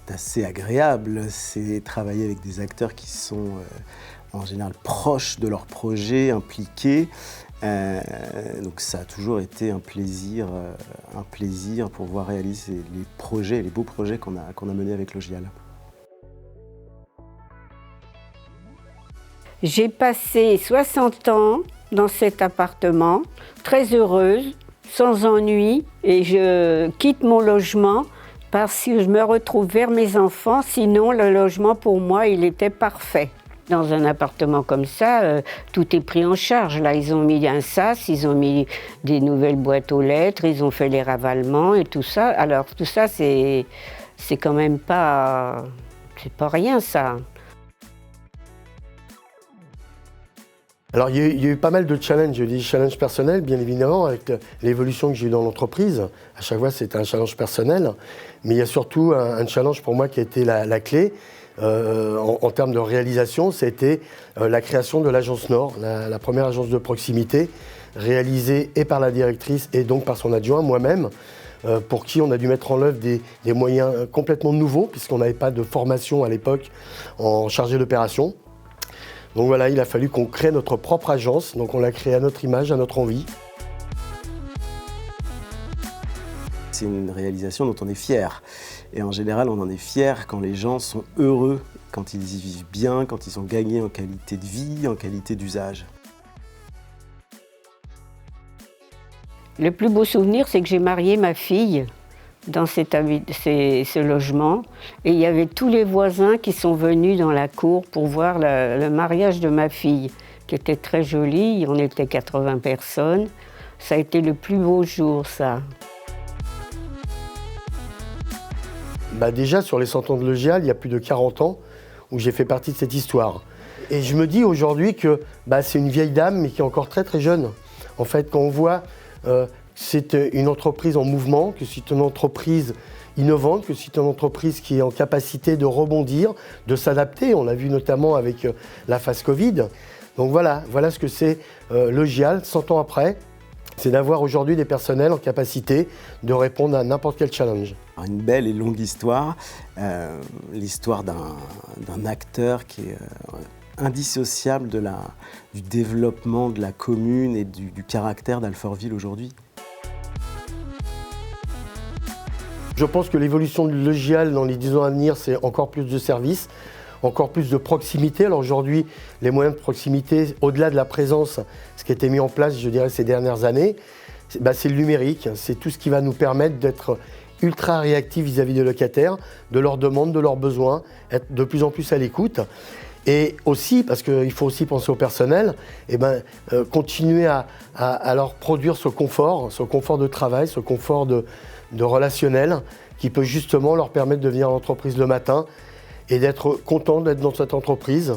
est assez agréable, c'est travailler avec des acteurs qui sont en général proches de leur projet, impliqués. Donc ça a toujours été un plaisir pour voir réaliser les projets, les beaux projets qu'on a menés avec Logial. J'ai passé 60 ans dans cet appartement, très heureuse, sans ennui, et je quitte mon logement parce que je me retrouve vers mes enfants, sinon le logement pour moi il était parfait. Dans un appartement comme ça, tout est pris en charge. Là, ils ont mis un sas, ils ont mis des nouvelles boîtes aux lettres, ils ont fait les ravalements et tout ça. Alors tout ça, c'est quand même pas... c'est pas rien ça. Alors il y a eu pas mal de challenges, il y a eu des challenges personnels bien évidemment avec l'évolution que j'ai eue dans l'entreprise. À chaque fois c'était un challenge personnel, mais il y a surtout un challenge pour moi qui a été la clé en termes de réalisation, c'était la création de l'agence Nord, la première agence de proximité réalisée et par la directrice et donc par son adjoint, moi-même, pour qui on a dû mettre en œuvre des moyens complètement nouveaux puisqu'on n'avait pas de formation à l'époque en chargé d'opération. Donc voilà, il a fallu qu'on crée notre propre agence, donc on l'a créée à notre image, à notre envie. C'est une réalisation dont on est fier. Et en général, on en est fier quand les gens sont heureux, quand ils y vivent bien, quand ils ont gagné en qualité de vie, en qualité d'usage. Le plus beau souvenir, c'est que j'ai marié ma fille dans ce logement. Et il y avait tous les voisins qui sont venus dans la cour pour voir le mariage de ma fille, qui était très joli. On était 80 personnes. Ça a été le plus beau jour, ça. Déjà, sur les 100 ans de Logial, il y a plus de 40 ans où j'ai fait partie de cette histoire. Et je me dis aujourd'hui que c'est une vieille dame, mais qui est encore très très jeune. En fait, quand on voit c'est une entreprise en mouvement, que c'est une entreprise innovante, que c'est une entreprise qui est en capacité de rebondir, de s'adapter. On l'a vu notamment avec la phase Covid. Donc voilà ce que c'est Logial 100 ans après. C'est d'avoir aujourd'hui des personnels en capacité de répondre à n'importe quel challenge. Une belle et longue histoire, l'histoire d'un acteur qui est indissociable du développement de la commune et du caractère d'Alfortville aujourd'hui. Je pense que l'évolution de Logial dans les 10 ans à venir, c'est encore plus de services, encore plus de proximité. Alors aujourd'hui, les moyens de proximité, au-delà de la présence, ce qui a été mis en place, je dirais, ces dernières années, c'est le numérique. C'est tout ce qui va nous permettre d'être ultra réactifs vis-à-vis des locataires, de leurs demandes, de leurs besoins, être de plus en plus à l'écoute. Et aussi, parce qu'il faut aussi penser au personnel, continuer à leur produire ce confort de travail, ce confort de relationnel qui peut justement leur permettre de venir à l'entreprise le matin et d'être content d'être dans cette entreprise.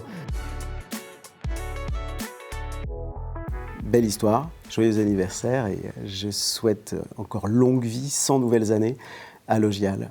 Belle histoire, joyeux anniversaire et je souhaite encore longue vie, 100 nouvelles années à Logial.